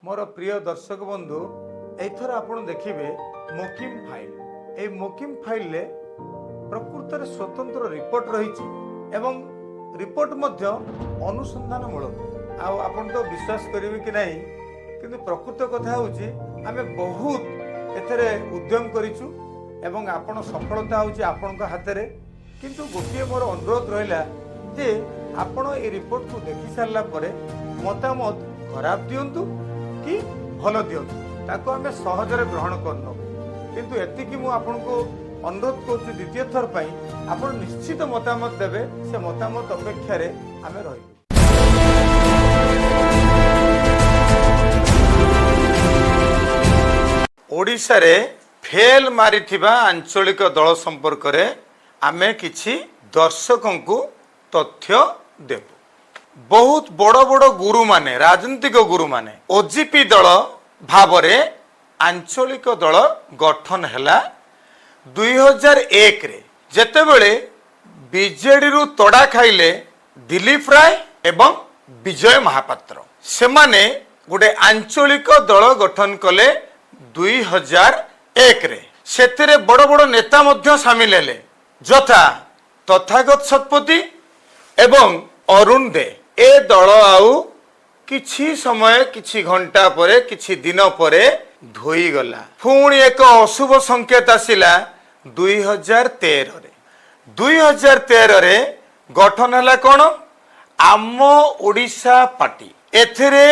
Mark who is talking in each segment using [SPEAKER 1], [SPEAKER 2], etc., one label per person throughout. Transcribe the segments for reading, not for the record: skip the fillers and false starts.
[SPEAKER 1] मोर प्रिय दर्शक बंधु एथर आपण देखिबे मोकिम फाइल ए मोकिम फाइल ले प्रकृत रे स्वतंत्र रिपोर्ट रही एवं रिपोर्ट मध्य अनुसंधान मूलक आपण तो विश्वास करिवे कि नहीं किंतु प्रकृत कथा होची आमे बहुत एथरे उद्यम करिछु एवं आपण सफलता होची आपण का हाथ रे किंतु गोटे मोर अनुरोध रहिला जे आपण ए रिपोर्ट को देखि सारला परे मतामत खराब दियंतु कि भल दियंतु ताको आमे सहजरे ग्रहण करनो किंतु एतिकी मु आपण को अनुरोध करूँ द्वितीय थर पर आप निश्चित मतामत देवे से मतामत अपेक्षा रे आमे रही ओडिशा रे फेल मारिथिबा आंचलिक दल संपर्क रे आमे किछि दर्शकों को तथ्य देबु। बहुत बड़ बड़ गुरु माने राजनीतिक गुरु माने ओजीपी दल भावरे आंचलिक दल गठन हैला 2001 रे जेतेबेले बीजेडी रु तोड़ा खाइले दिलीप राय एवं विजय महापात्र सेमाने गोटे आंचलिक दल गठन कले 2001 रे सेतेरे बड़ बड़ नेता मध्य शामिल हेले यथा तथागत शतपथी एवं अरुण दे ए दल आउ किछि समय किछि घंटा परे किछि दिन परे धोई गला पुणी एक अशुभ संकेत आसिला 2013 रे 2013 रे गठन हला कोन आम ओडिशा पार्टी एथिरे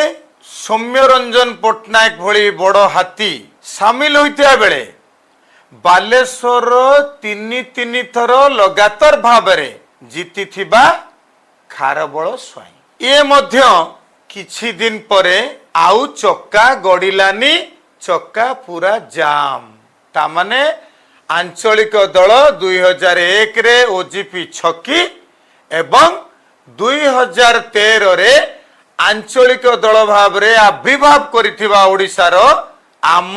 [SPEAKER 1] सौम्य रंजन पटनायक भली बड़ हाथी शामिल होइतिया बेले बालेश्वर तीन थर लगातार भावरे जीति थिबा खारबल स्वाई ये मध्य किछि दिन परे आउ चक्का गड़िलानी चक्का पूरा जाम तामाने आंचलिक दल 2001 रे ओजीपी छकी एवं 2013 रे आंचलिक दल भाव रे आविर्भाव करिथिबा ओडिशार आम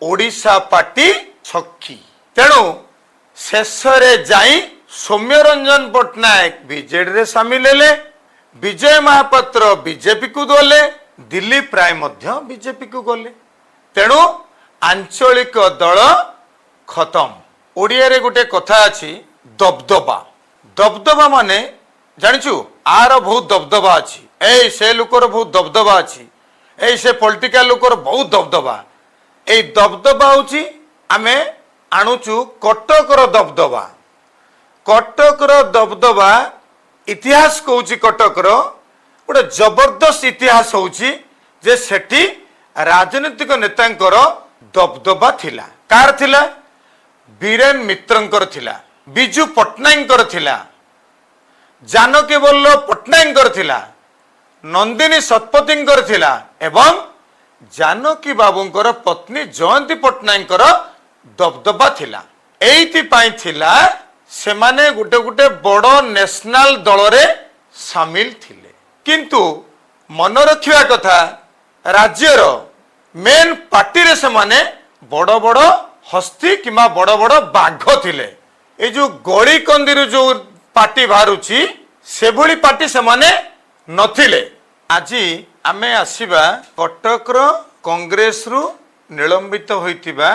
[SPEAKER 1] ओडिशा पार्टी छकी तेणु शेष रे जाई सौम्य रंजन पटनायक बीजेडी रे शामिल हेले विजय महापात्र बीजेपी को गले दिलीप राय मध्य बीजेपी को गले तेणु आंचलिक दल खत्म। ओडिया रे गोटे कथा अछि दबदबा दबदबा माने जानिछु आर बहुत दबदबा अछि ए से लोकर बहुत दबदबा अछि ए से पॉलिटिकल लोकर बहुत दबदबा ए दबदबा होछि आमे आणुचु कटकर दबदबा कटकर दबदबा इतिहास कहूँ कटकर गोटे जबरदस्त इतिहास होची जे सेठी राजनीतिक नेतांकर दबदबा थिला कार थिला बीरेन मित्रंकर थिला बिजू पटनायकर थिला जानकी वल्लभ पटनायकर थिला नंदिनी शतपथींकर थिला एवं जानकी बाबूंकर पत्नी जयंती पटनायकर दबदबा थिला एइति पाई थिला सेमाने गुटे गुटे बड़ नेशनल दल रे शामिल थिले किंतु मन रखिया कथा राज्यर मेन पार्टी रे सेमाने बड़ बड़ हस्ती किमा बड़ बड़ बाघ थिले ए जो गड़ी कंदीर जो पार्टी बाहरुची से भली पार्टी सेमाने नथिले। आज आमे आसीबा कटक कांग्रेस रु निलंबित होइतिबा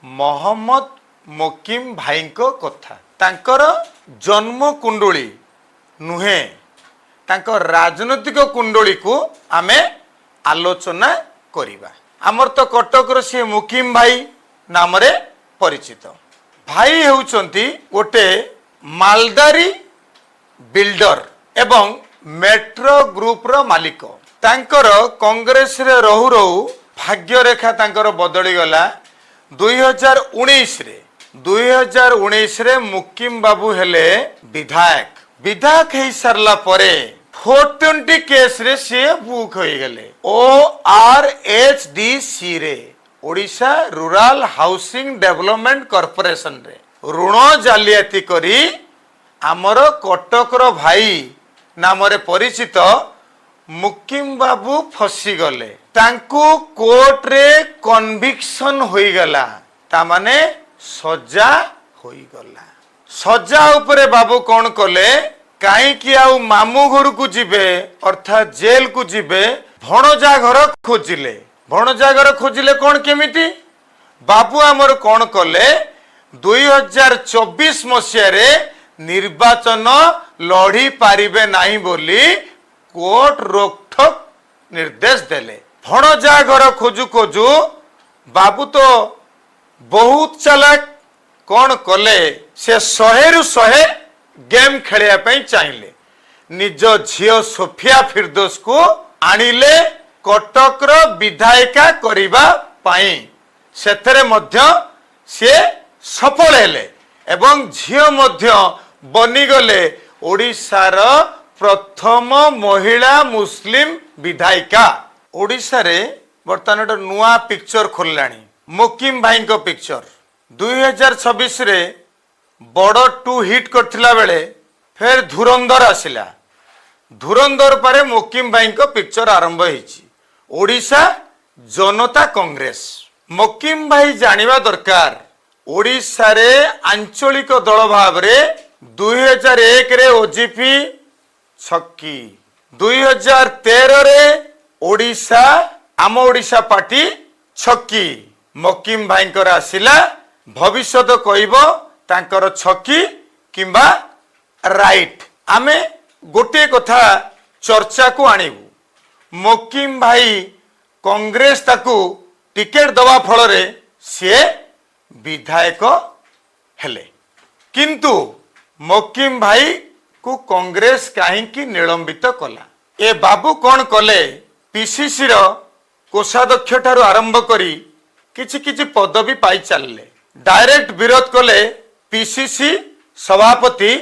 [SPEAKER 1] मोहम्मद मोकिम भाई को कथा तांकर जन्म कुंडली नुहे तांकर राजनैतिक कुंडली को आमे आलोचना करिबा। आमर तो कटक से मुकिम भाई नाम रे परिचित भाई हेउचंती गोटे मालदारी बिल्डर एवं मेट्रो ग्रुप रो मालिक तांकर कांग्रेस रे रहु रहु भाग्य रेखा तांकर बदली गला 2019 रे मुकिम बाबू हेले विधायक विधायक हे सरला परे 420 केस रे से बुक होई गेले ORHDC रे Odisha rural housing development corporation रे ऋण जालियाती करी आमर कटकर भाई नाम रे परिचित मुकिम बाबू फसी गले तांको कोर्ट रे कन्विक्शन होई गला ता माने सजा होई गला सजा उपरे बाबू कौन कले कहीं कि आउ मामू घर को जीवे अर्थात जेल को जीवे ଭଣଜା ଘର ଖୋଜିଲେ। ଭଣଜା ଘର ଖୋଜିଲେ କଣ କେମିତି? ବାବୁ ଆମର କଣ କଲେ, 2024 ମସିହାରେ ନିର୍ବାଚନ ଲଢି ପାରିବେ ନାହିଁ ବୋଲି କୋର୍ଟ ରୋକଠୋକ ନିର୍ଦ୍ଦେଶ ଦେଲେ। ଭଣଜା ଘର ଖୋଜୁ ଖୋଜୁ ବାବୁ ତ ବହୁତ ଚାଲାକ, କଣ କଲେ, ସେ 100ରୁ 100 ଗେମ୍ ଖେଳିବା ପାଇଁ ଚାହିଁଲେ। ନିଜ ଝିଅ ସୋଫିଆ ଫିରଦୋସକୁ ଆଣିଲେ କଟକର ବିଧାୟିକା କରିବା ପାଇଁ। ସେଥିରେ ମଧ୍ୟ ସେ ସଫଳ ହେଲେ ଏବଂ ଝିଅ ମଧ୍ୟ ବନିଗଲେ ଓଡ଼ିଶାର ପ୍ରଥମ ମହିଳା ମୁସଲିମ ବିଧାୟିକା। ଓଡ଼ିଶାରେ ବର୍ତ୍ତମାନ ଗୋଟେ ନୂଆ ପିକ୍ଚର ଖୋଲିଲାଣି, ମୋକିମ ଭାଇଙ୍କ ପିକ୍ଚର। 2026ରେ ବଡ଼ 2 ହିଟ୍ କରିଥିଲା ବେଳେ ଫେର ଧୁରନ୍ଧର ଆସିଲା। ଧୁରନ୍ଧର ପରେ ମୋକିମ ଭାଇଙ୍କ ପିକ୍ଚର ଆରମ୍ଭ ହେଇଛି, ଓଡ଼ିଶା ଜନତା କଂଗ୍ରେସ। ମୋକିମ ଭାଇ ଜାଣିବା ଦରକାର, ଓଡ଼ିଶାରେ ଆଞ୍ଚଳିକ ଦଳ ଭାବରେ 2001ରେ ଓଜିପି ଛକି, 2013ରେ ଓଡ଼ିଶା ଆମ ଓଡ଼ିଶା ପାର୍ଟି ଛକି। ମୋକିମ ଭାଇଙ୍କର ଆସିଲା, ଭବିଷ୍ୟତ କହିବ ତାଙ୍କର ଛକି କିମ୍ବା ରାଇଟ୍। ଆମେ ଗୋଟିଏ କଥା ଚର୍ଚ୍ଚାକୁ ଆଣିବୁ, ମୋକିମ ଭାଇ କଂଗ୍ରେସ ତାକୁ ଟିକେଟ ଦେବା ଫଳରେ ସିଏ ବିଧାୟକ ହେଲେ, କିନ୍ତୁ ମୋକିମ ଭାଇ କୁ କଂଗ୍ରେସ କାହିଁକି ନିଲମ୍ବିତ କଲା? ଏ ବାବୁ କଣ କଲେ, ପିସିସିର କୋଷାଧ୍ୟକ୍ଷ ଠାରୁ ଆରମ୍ଭ କରି କିଛି କିଛି ପଦବୀ ପାଇ ଚାଲିଲେ। ଡାଇରେକ୍ଟ ବିରୋଧ କଲେ ପିସିସି ସଭାପତି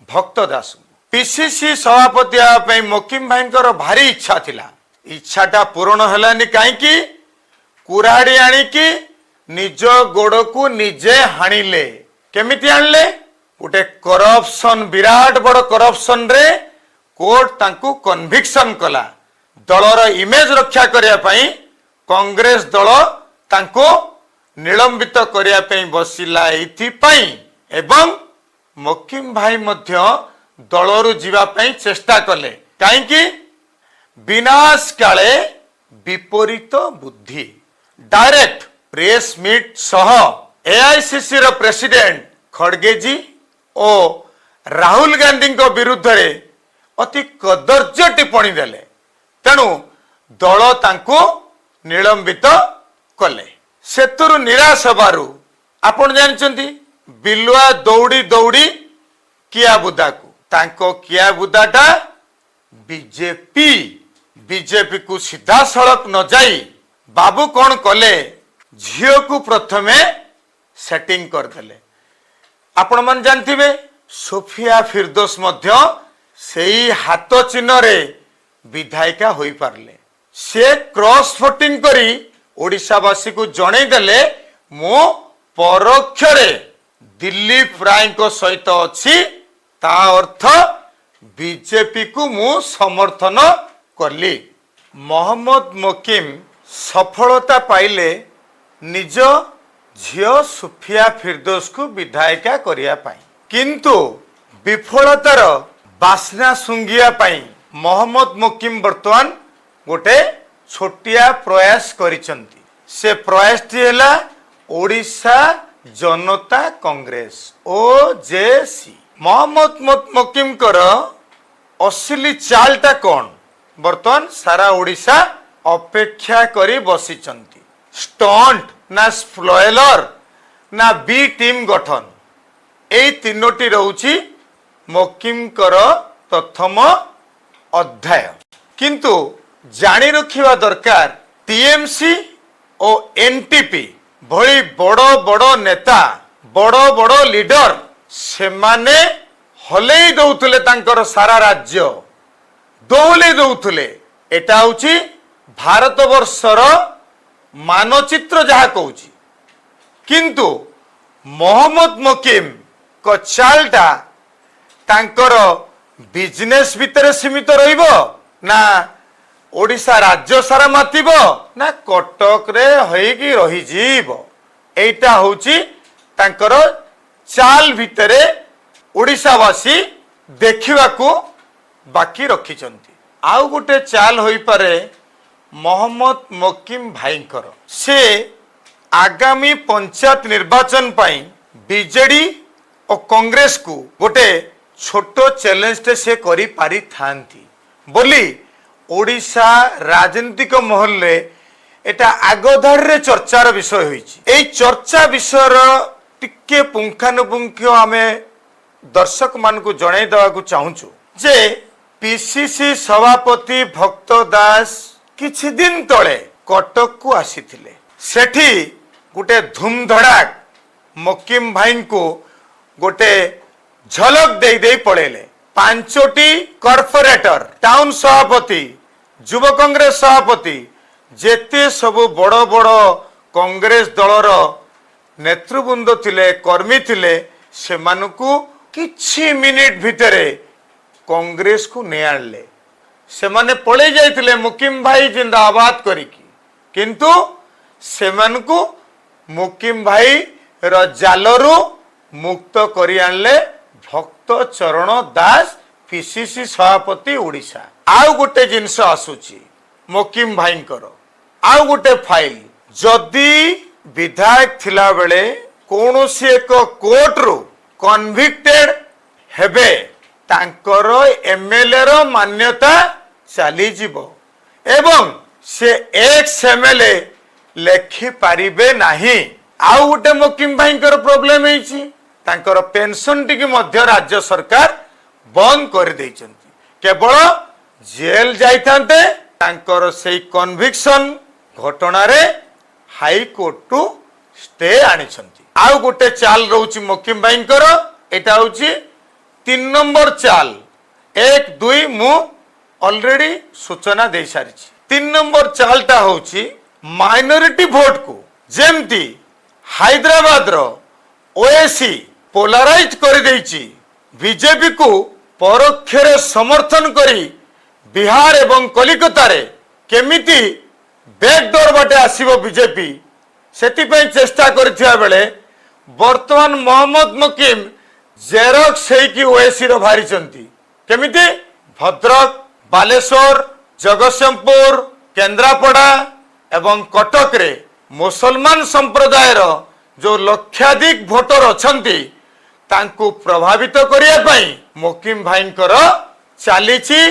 [SPEAKER 1] ଭକ୍ତ ଦାସ। ପିସିସି ସଭାପତି ହେବା ପାଇଁ ମୋକିମ ଭାଇଙ୍କର ଭାରି ଇଚ୍ଛା ଥିଲା। ଇଚ୍ଛାଟା ପୂରଣ ହେଲାନି କାହିଁକି? କୁରାଢ଼ୀ ଆଣିକି ନିଜ ଗୋଡକୁ ନିଜେ ହାଣିଲେ। କେମିତି ଆଣିଲେ? ଗୋଟେ କରପସନ, ବିରାଟ ବଡ କରପସନରେ କୋର୍ଟ ତାଙ୍କୁ କନଭିକ୍ସନ କଲା। ଦଳର ଇମେଜ ରକ୍ଷା କରିବା ପାଇଁ କଂଗ୍ରେସ ଦଳ ତାଙ୍କୁ ନିଲମ୍ବିତ କରିବା ପାଇଁ ବସିଲା ଏଇଥିପାଇଁ, ଏବଂ ମୋକିମ ଭାଇ ମଧ୍ୟ ଦଳରୁ ଯିବା ପାଇଁ ଚେଷ୍ଟା କଲେ। କାହିଁକି? ବିନାଶ କାଳେ ବିପରୀତ ବୁଦ୍ଧି। ଡାଇରେକ୍ଟ ପ୍ରେସ ମିଟ୍ ସହ ଏଆଇସିସି ର ପ୍ରେସିଡେଣ୍ଟ ଖଡଗେଜୀ ଓ ରାହୁଲ ଗାନ୍ଧୀଙ୍କ ବିରୁଦ୍ଧରେ ଅତି କଦର୍ଯ୍ୟ ଟିପ୍ପଣୀ ଦେଲେ। ତେଣୁ ଦଳ ତାଙ୍କୁ ନିଲମ୍ବିତ କଲେ। ସେଥିରୁ ନିରାଶ ହେବାରୁ ଆପଣ ଜାଣିଛନ୍ତି, ବିଲୁଆ ଦୌଡ଼ି ଦୌଡ଼ି କିଆବୁଦାକୁ। ତାଙ୍କ କିଆବୁଦାଟା ବିଜେପି କୁ ସିଧାସଳଖ ନ ଯାଇ ବାବୁ କଣ କଲେ, ଝିଅକୁ ପ୍ରଥମେ ସେଟିଂ କରିଦେଲେ। ଆପଣ ମାନେ ଜାଣିଥିବେ, ସୋଫିଆ ଫିରଦୋସ ମଧ୍ୟ ସେଇ ହାତ ଚିହ୍ନରେ ବିଧାୟିକା ହୋଇପାରିଲେ। ସେ କ୍ରସ୍ ଭୋଟିଂ କରି ଓଡ଼ିଶାବାସୀକୁ ଜଣେଇ ଦେଲେ, ମୁଁ ପରୋକ୍ଷରେ ଦିଲ୍ଲୀପ ରାୟଙ୍କ ସହିତ ଅଛି, ତା ଅର୍ଥ ବିଜେପିକୁ ମୁଁ ସମର୍ଥନ କଲି। ମହମ୍ମଦ ମୋକିମ ସଫଳତା ପାଇଲେ ନିଜ ଝିଅ ସୁଫିଆ ଫିରଦୋସକୁ ବିଧାୟିକା କରିବା ପାଇଁ, କିନ୍ତୁ ବିଫଳତାର ବାସ୍ନା ଶୁଙ୍ଘିବା ପାଇଁ ମହମ୍ମଦ ମୋକିମ ବର୍ତ୍ତମାନ ଗୋଟେ ଛୋଟିଆ ପ୍ରୟାସ କରିଛନ୍ତି। ସେ ପ୍ରୟାସଟି ହେଲା ଓଡ଼ିଶା ଜନତା କଂଗ୍ରେସ, OJC। ମହମ୍ମଦ ମୋକିମଙ୍କର ଅସଲି ଚାଲଟା କଣ? ବର୍ତ୍ତମାନ ସାରା ଓଡ଼ିଶା ଅପେକ୍ଷା କରି ବସିଛନ୍ତି। ଷ୍ଟଣ୍ଟ ନା ସ୍ପଏଲର ନା ବି ଟିମ୍ ଗଠନ, ଏଇ ତିନୋଟି ରହୁଛି ମୋକିମଙ୍କର ପ୍ରଥମ ଅଧ୍ୟାୟ। କିନ୍ତୁ ଜାଣି ରଖିବା ଦରକାର, ଟିଏମସି ଓ ଏନଟିପି ଭଳି ବଡ଼ ବଡ଼ ନେତା, ବଡ଼ ବଡ଼ ଲିଡର, ସେମାନେ ହଲେଇ ଦଉଥିଲେ ତାଙ୍କର ସାରା ରାଜ୍ୟ, ଦୋହଲେଇ ଦଉଥିଲେ। ଏଟା ହଉଛି ଭାରତବର୍ଷର ମାନଚିତ୍ର ଯାହା କହୁଛି। କିନ୍ତୁ ମହମ୍ମଦ ମୋକିମଙ୍କ ଚାଲଟା ତାଙ୍କର ବିଜନେସ ଭିତରେ ସୀମିତ ରହିବ, ନା ଓଡ଼ିଶା ରାଜ୍ୟ ସାରା ମାତିବ, ନା କଟକରେ ହେଇକି ରହିଯିବ? এইটা হচ্ছে তাঙ্কর চাল ভিতরে ওড়িশাবাসী দেখিবাকু বাকি রখিছন্তি। আউ গোটে চাল হইপারে मोहम्मद मोकिम भाईंकर से आगामी पंचायत निर्वाचन पाई बीजेडी और कांग्रेस को गोटे छोट चैलेंज से करी पारी थांती बोली ओडिशा राजनीतिक महल रे एटा आगधार रे चर्चार विषय होईची। एई चर्चा विषयर टिके पुंखानुपुंख आमे दर्शक मान को जणाई देवा को चाहूचु जे पीसीसी सभापति भक्त दास किछि दिन तले कटक को आसीथिले। सेठी गोटे धूमधड़ाक मोकिम भाई को गोटे झलक दे दे पड़ेले। पांचोटी कॉर्पोरेटर टाउन सभापति युव कांग्रेस सभापति जेते सबु बड़ बड़ कांग्रेस दलर नेतृवृंद थिले कर्मी थिले से मानकु किछि मिनिट भितरे कांग्रेस को ने आणले। से माने पळे जाइथिले मुकिम भाई जिंदाबाद करिकी किंतु से मानकु मुकिम भाई र जालरू मुक्त करी आणले भक्त चरण दास पीसीसी सभापति ओडिशा। आउ गोटे जिनस आसुची मोकिम भाईंकर आउ गोटे फाइल जदि विधायक थिला बेले कौनसी एक कोर्ट रू कन्विक्टेड हेबे तांकर एमएलए रो मान्यता चली जीवो एवं से एक्स एमएलए लेखि पारिबे नाही। आउ गोटे मोकिम भाईंकर प्रॉब्लम हेछि तांकर पेंशन टिकी मध्य राज्य सरकार बंद कर देइछन्ति केवल जेल जाइथांते तांकर सेई कन्विक्शन घटना रे हाई कोर्ट टू स्टे आनिछन्ति। आउ गोटे चाल रहउछि मोकिम भाईंकर एटा होछि 3 नंबर चाल 1 2 मु ऑलरेडी सूचना दे सारिछि। 3 नंबर चालटा होछि माइनॉरिटी वोट को जेमती हैदराबाद रो ओएसी पोलराइज कर देइछि बीजेपी को परोक्ष रे समर्थन करी बिहार एवं कलिकता रे केमिति बैकडोर बाटे आसीबो बीजेपी सेति पई चेष्टा करथिया बेले वर्तमान मोहम्मद मुकिम जेरक्स हेकी ओएसी रो भारिचंती केमिति भद्रक बालेश्वर जगतसिंहपुर केन्द्रापड़ा एवं कटक रे मुसलमान संप्रदाय रो जो लक्षाधिक भोटर अछंती तांको प्रभावित करिया पई मोकिम भाईंकर चालीची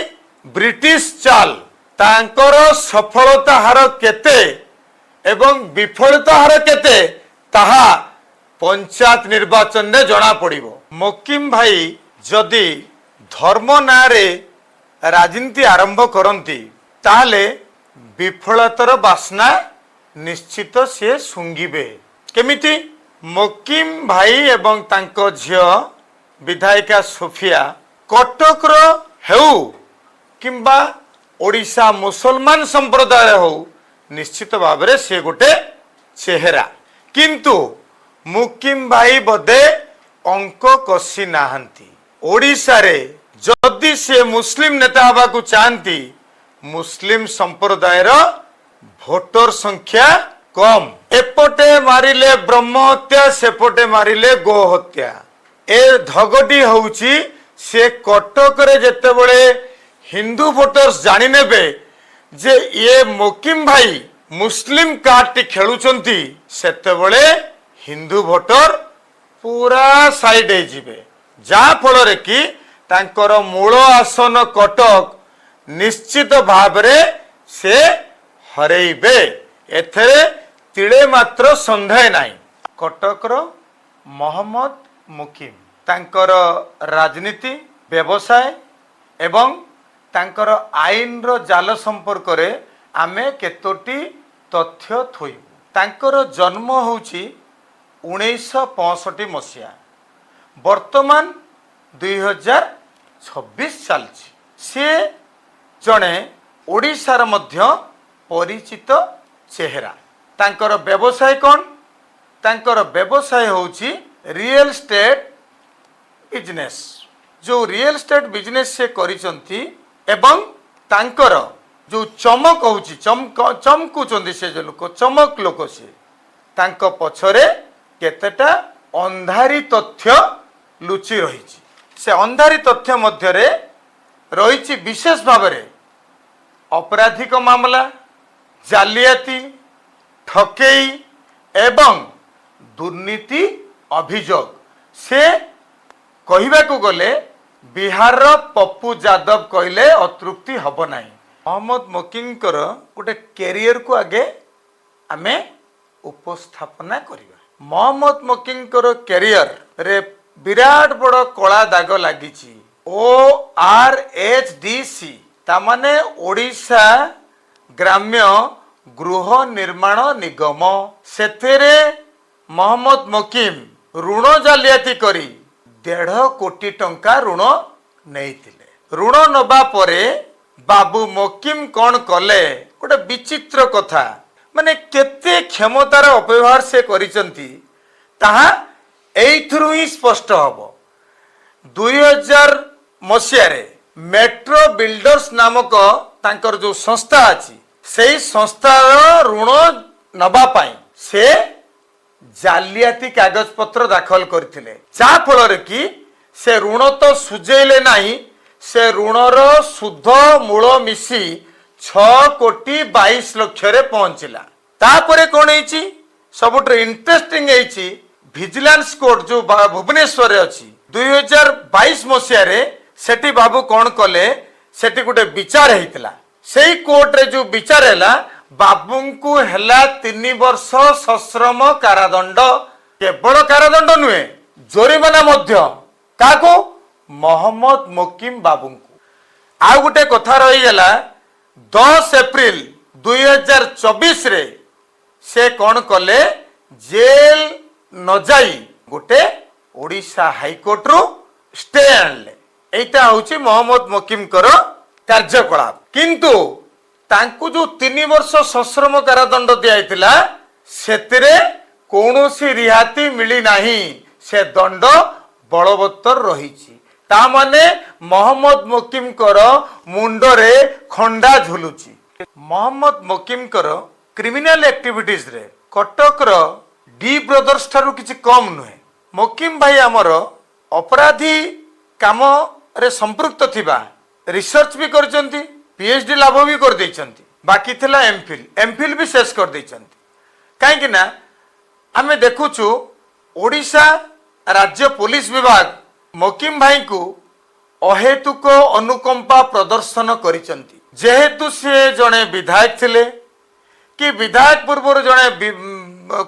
[SPEAKER 1] ब्रिटिश चाल तांकर सफलता हार केते एवं विफलता हार केते ताहा पंचायत निर्वाचन ने जना पड़िबो। मोकिम भाई जदि धर्म नारे राजनीति आरंभ करती ताहले विफलतार बासना निश्चित से सुंगिबे केमिति। मोकिम भाई एवं तांको झियो विधायिका सोफिया कटक रो हेउ किंबा ओडिशा मुसलमान संप्रदाय हो निश्चित भाव रे से गोटे चेहरा किंतु मुकिम भाई बदे अंक कसी नाहंती। ओडिशा रे जदि से मुस्लिम नेता हवा को चाहती मुस्लिम संप्रदाय रो भोटर संख्या कम एपटे मारिले ब्रह्म हत्या सेपटे मारिले गो हत्या ए धगटी होउची से कटक रे जेते बळे हिंदू भोटर्स जानि नेबे जे ये मोकिम भाई मुस्लिम कार्ड टी खेलुचंती सेते बळे हिंदू भोटर पूरा साइड हे जिवे जा फल रे कि तांकर मूल आसन कटक निश्चित भाव रे से हरेइबे एथरे तिळे मात्र संदेह नाही। कटक रो मोहम्मद मुकिम तांकर राजनीति व्यवसाय एवं तांकर आईन रो जाल संपर्क रे आमे केतोटी तथ्य थोइबु। तांकर जन्म होउची 1965 मसिया वर्तमान 2026 चलछि। से जणे ओडिशार मध्य परिचित चेहरा। तांकर व्यवसाय कौन तांकर व्यवसाय होउची रियल स्टेट बिजनेस जो रियल स्टेट बिजनेस से करिसंती एवं तांकर जो चमक होउची चमकुचंदी से जो लोक चमक लोक से तांको पछरे केतेटा अंधारी तथ्य लुचि रहिछि। से अंधारी तथ्य मध्य रे रहिछि विशेष भाव रे अपराधिक मामला ଜାଲିଆତି, ଠକେଇ ଏବଂ ଦୁର୍ନୀତି ଅଭିଯୋଗ। ସେ କହିବାକୁ ଗଲେ ବିହାରର ପପୁ ଯାଦବ କହିଲେ ଅତୃପ୍ତି ହବ ନାହିଁ। ମହମ୍ମଦ ମକିମଙ୍କର ଗୋଟେ କ୍ୟାରିୟରକୁ ଆଗେ ଆମେ ଉପସ୍ଥାପନା କରିବା। ମହମ୍ମଦ ମକିମଙ୍କର କ୍ୟାରିୟରରେ ବିରାଟ ବଡ଼ କଳା ଦାଗ ଲାଗିଛି। ORHDC ତାମାନେ ଓଡ଼ିଶା ଗ୍ରାମ୍ୟ ଗୃହ ନିର୍ମାଣ ନିଗମ। ସେଥିରେ ମହମ୍ମଦ ମକିମ ଋଣ ଜାଲିଆତି କରି 1.5 କୋଟି ଟଙ୍କା ଋଣ ନେଇଥିଲେ। ଋଣ ନେବା ପରେ ବାବୁ ମକିମ କ'ଣ କଲେ? ଗୋଟେ ବିଚିତ୍ର କଥା, ମାନେ କେତେ କ୍ଷମତାର ଅପବ୍ୟବହାର ସେ କରିଛନ୍ତି ତାହା ଏଇଥିରୁ ହିଁ ସ୍ପଷ୍ଟ ହବ। 2000 ମସିହାରେ ମେଟ୍ରୋ ବିଲ୍ଡର୍ସ ନାମକ ତାଙ୍କର ଯୋଉ ସଂସ୍ଥା ଅଛି, ସେଇ ସଂସ୍ଥାର ଋଣ ନେବା ପାଇଁ ସେ ଜାଲିଆତି କାଗଜପତ୍ର ଦାଖଲ କରିଥିଲେ। ଯାହା ଫଳରେ କି ସେ ଋଣ ତ ସୁଝେଇଲେ ନାହିଁ, ସେ ଋଣର ସୁଧ ମୂଳ ମିଶି 6 କୋଟି 22 ଲକ୍ଷରେ ପହଞ୍ଚିଲା। ତାପରେ କ'ଣ ହେଇଛି? ସବୁଠୁ ଇଣ୍ଟରେଷ୍ଟିଂ ହେଇଛି, ଭିଜିଲାନ୍ସ କୋର୍ଟ ଯୋଉ ଭୁବନେଶ୍ୱରରେ ଅଛି, 2022 ମସିହାରେ ସେଠି ବାବୁ କ'ଣ କଲେ? ସେଠି ଗୋଟେ ବିଚାର ହେଇଥିଲା। ସେଇ କୋର୍ଟରେ ଯୋଉ ବିଚାର ହେଲା, ବାବୁଙ୍କୁ ହେଲା 3 ବର୍ଷ ସଶ୍ରମ କାରାଦଣ୍ଡ। କେବଳ କାରାଦଣ୍ଡ ନୁହେଁ, ଜୋରିମାନା ମଧ୍ୟ। କାହାକୁ? ମହମ୍ମଦ ମକିମ ବାବୁଙ୍କୁ। ଆଉ ଗୋଟେ କଥା ରହିଗଲା, 10 ଏପ୍ରିଲ 2024ରେ ସେ କ'ଣ କଲେ? ଜେଲ ନ ଯାଇ ଗୋଟେ ଓଡ଼ିଶା ହାଇକୋର୍ଟରୁ ଷ୍ଟେ ଆଣିଲେ। এইটা হচ্ছে মহম্মদ মকিমଙ୍କର କାର୍ଯ୍ୟକଳାପ। କିନ୍ତୁ ତାଙ୍କୁ ଯୋଉ 3 ବର୍ଷ ସଶ୍ରମ କାରାଦଣ୍ଡ ଦିଆଯାଇଥିଲା, ସେଥିରେ କୌଣସି ରିହାତି ମିଳି ନାହିଁ। ସେ ଦଣ୍ଡ ବଳବତ୍ତର ରହିଛି। ତା ମାନେ ମହମ୍ମଦ ମକିମଙ୍କର ମୁଣ୍ଡରେ ଖଣ୍ଡା ଝୁଲୁଛି। ମହମ୍ମଦ ମକିମଙ୍କର କ୍ରିମିନାଲ ଆକ୍ଟିଭିଟିଜରେ କଟକର ଡି ବ୍ରଦର୍ସ ଠାରୁ କିଛି କମ୍ ନୁହେଁ। ମକିମ ଭାଇ ଆମର ଅପରାଧୀ କାମରେ ସମ୍ପୃକ୍ତ ଥିବା ରିସର୍ଚ୍ଚ ବି କରିଛନ୍ତି, PhD ଲାଭ ବି କରିଦେଇଛନ୍ତି। ବାକି ଥିଲା ଏମ୍ଫିଲ୍ ବି ଶେଷ କରିଦେଇଛନ୍ତି। କାହିଁକି ନା ଆମେ ଦେଖୁଛୁ ଓଡ଼ିଶା ରାଜ୍ୟ ପୋଲିସ ବିଭାଗ ମକିମ ଭାଇଙ୍କୁ ଅହେତୁକ ଅନୁକମ୍ପା ପ୍ରଦର୍ଶନ କରିଛନ୍ତି। ଯେହେତୁ ସେ ଜଣେ ବିଧାୟକ ଥିଲେ, କି ବିଧାୟକ ପୂର୍ବରୁ ଜଣେ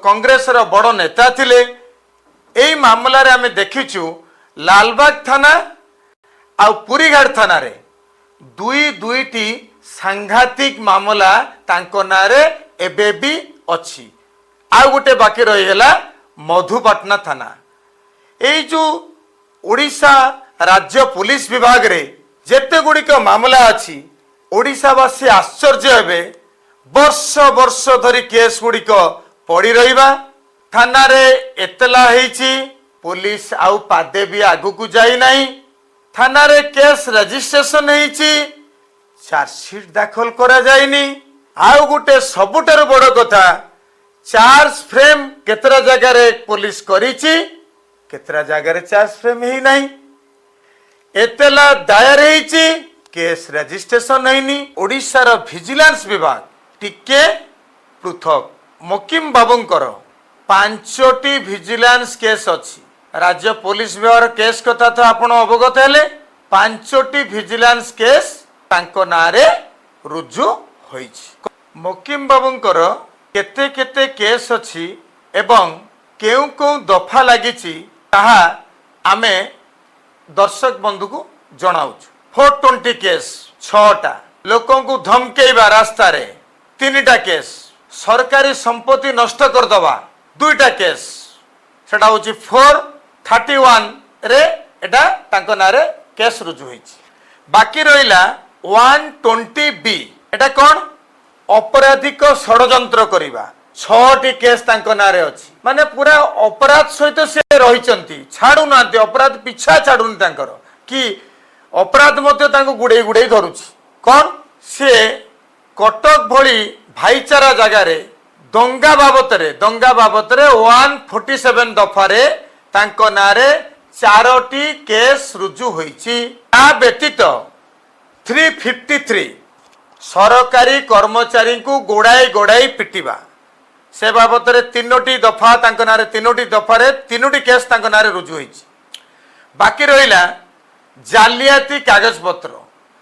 [SPEAKER 1] କଂଗ୍ରେସର ବଡ଼ ନେତା ଥିଲେ, এই ମାମଲାରେ ଆମେ ଦେଖିଛୁ ଲାଲବାଗ ଥାନା ଆଉ ପୁରୀଘାଟ ଥାନାରେ ଦୁଇଟି ସାଂଘାତିକ ମାମଲା ତାଙ୍କ ନାଁରେ ଏବେ ବି ଅଛି। ଆଉ ଗୋଟେ ବାକି ରହିଗଲା ମଧୁପାଟଣା ଥାନା। ଏଇ ଯୋଉ ଓଡ଼ିଶା ରାଜ୍ୟ ପୋଲିସ ବିଭାଗରେ ଯେତେ ଗୁଡ଼ିକ ମାମଲା ଅଛି, ଓଡ଼ିଶାବାସୀ ଆଶ୍ଚର୍ଯ୍ୟ ହେବେ। ବର୍ଷ ବର୍ଷ ଧରି କେସ୍ ଗୁଡ଼ିକ ପଡ଼ି ରହିବା, ଥାନାରେ ଏତଲା ହେଇଛି, ପୋଲିସ ଆଉ ପାଦେ ବି ଆଗକୁ ଯାଇନାହିଁ। ଥାନାରେ କେସ୍ ରେଜିଷ୍ଟ୍ରେସନ ହେଇଛି, ଚାର୍ଜସିଟ୍ ଦାଖଲ କରାଯାଇନି। ଆଉ ଗୋଟେ ସବୁଠାରୁ ବଡ଼ କଥା, ଚାର୍ଜ ଫ୍ରେମ୍ କେତେଟା ଜାଗାରେ ପୋଲିସ କରିଛି, କେତେଟା ଜାଗାରେ ଚାର୍ଜ ଫ୍ରେମ୍ ହେଇନାହିଁ। ଏତଲା ଦାୟର ହେଇଛି, କେସ୍ ରେଜିଷ୍ଟ୍ରେସନ ହେଇନି। ଓଡ଼ିଶାର ଭିଜିଲାନ୍ସ ବିଭାଗ ଟିକେ ପୃଥକ। ମକିମ ବାବୁଙ୍କର 5ଟି ଭିଜିଲାନ୍ସ କେସ୍ ଅଛି। ରାଜ୍ୟ ପୋଲିସ ବିଭାଗର କେସ୍ କଥା ତ ଆପଣ ଅବଗତ ହେଲେ। 5ଟି ଭିଜିଲାନ୍ସ କେସ୍ ତାଙ୍କ ନାଁରେ ରୁଜୁ ହୋଇଛି। ମକିମ ବାବୁଙ୍କର କେତେ କେତେ କେସ୍ ଅଛି ଏବଂ କେଉଁ କେଉଁ ଦଫା ଲାଗିଛି, ତାହା ଆମେ ଦର୍ଶକ ବନ୍ଧୁକୁ ଜଣାଉଛୁ। 420 କେସ୍ 6ଟା, ଲୋକଙ୍କୁ ଧମକେଇବା ରାସ୍ତାରେ 3ଟା କେସ୍, ସରକାରୀ ସମ୍ପତ୍ତି ନଷ୍ଟ କରିଦେବା 2ଟା କେସ୍, ସେଟା ହଉଛି 431ରେ ଏଟା ତାଙ୍କ ନାଁରେ କେସ୍ ରୁଜୁ ହୋଇଛି। ବାକି ରହିଲା 120B, ଏଟା କ'ଣ? ଅପରାଧିକ ଷଡ଼ଯନ୍ତ୍ର କରିବା। 6ଟି କେସ୍ ତାଙ୍କ ନାଁରେ ଅଛି। ମାନେ ପୁରା ଅପରାଧ ସହିତ ସେ ରହିଛନ୍ତି, ଛାଡୁନାହାନ୍ତି, ଅପରାଧ ପିଛା ଛାଡୁନି ତାଙ୍କର, କି ଅପରାଧ ମଧ୍ୟ ତାଙ୍କୁ ଗୁଡେଇ ଗୁଡେଇ ଧରୁଛି। କ'ଣ? ସେ କଟକ ଭଳି ଭାଇଚାରା ଜାଗାରେ ଦଙ୍ଗା ବାବଦରେ 147 ଦଫାରେ ତାଙ୍କ ନାଁରେ 4ଟି କେସ୍ ରୁଜୁ ହୋଇଛି। ତା ବ୍ୟତୀତ 353 सरकारी कर्मचारी को गोड़ाई गोड़ाई पिटिबा से बाबद में 3टी दफा ना 3टी दफारे 3टी केस ना रुजु होइछि। बाकी रहिला जालियाती कागज पत्र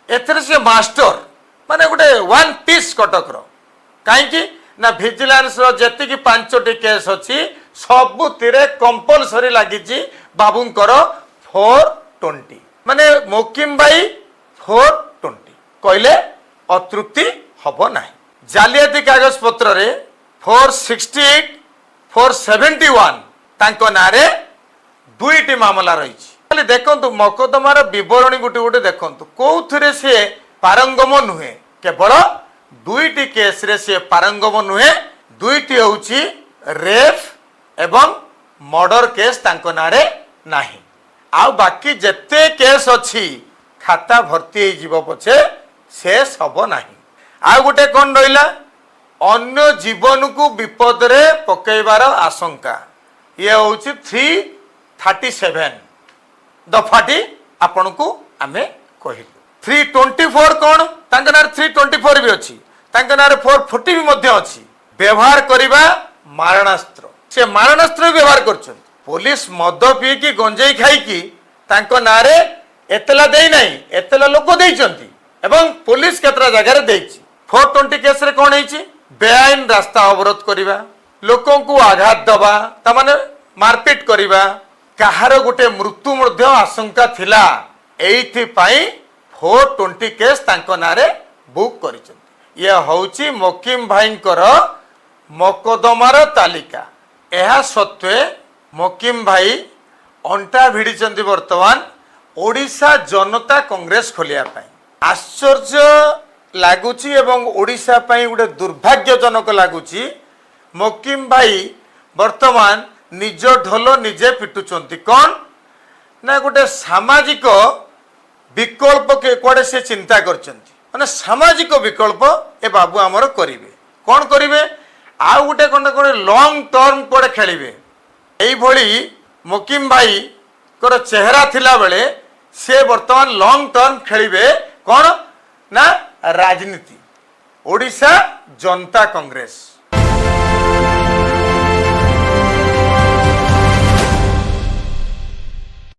[SPEAKER 1] एथरे से मास्टर माने गोटे वन पीस कटकर कहीं ना भिजिलेंस जी 5टी केस अच्छी सबुतिरे कंपलसरी लगी बाबूंकर 420 माने मोकिम भाई 420 कहले अतृप्ति हब ना। जालियाती कागज पत्र रे 468 471 तांको नारे 2टी मामला रही। देखो मकदमार बरणी गोटे गोटे देखो कौन सी पारंगम नुहे केवल 2टी केस रे सी पारंगम नुहे 2टी हूँ रेप एवं मर्डर केस तांको नारे नाही। आ बाकी जेते केस अच्छी खाता भर्ती हो पछे से सब नाही। आ गोटे कौन रहा अन्य जीवन को विपद रे पकेबार आशंका ये हूँ 337 दफाटी आपण को आमे कहलु। 324 कौन तांका नारे 324 भी अच्छी तांका नारे 440 भी मध्य अच्छी व्यवहार करिबा मारणास्त्र से मारणास्त्र व्यवहार करछन। पुलिस मद पी की गंजेई खाई की तांको नारे एतला देई नाही एतला लोक देइचंती एवं पुलिस केतरा जगह रे देइची। 420 केस रे कोन हेची बेआईन रास्ता अवरोध करिबा लोकों को आघात दबा तमाने मारपीट करिबा कहार गोटे मृत्यु मध्य आशंका थिला एइथि पई 420 केस तांको नारे बुक करिचंती। ये हौची मोकिम भाईंकर मकदमार तालिका। एहा सत्वे मोकिम भाई अंटा भिड़ी वर्तमान ओडिशा जनता कांग्रेस खोलिया पाई। आश्चर्य लगुच ओडिशा पाई गोटे दुर्भाग्यजनक लगुच मोकिम भाई वर्तमान निज ढोल निजे पिटुचंती कौन ना गोटे सामाजिक विकल्प के कुआडे से चिंता करचंती माने सामाजिक विकल्प ए बाबू आमर करिवे कौन करिवे आ गोटे कौन लॉन्ग टर्म कुआडे खेलिवे एई भली मोकिम भाई कर चेहरा थिला बेले से वर्तमान लॉन्ग टर्म खेलिवे कौन ना राजनीति ओडिशा जनता कांग्रेस।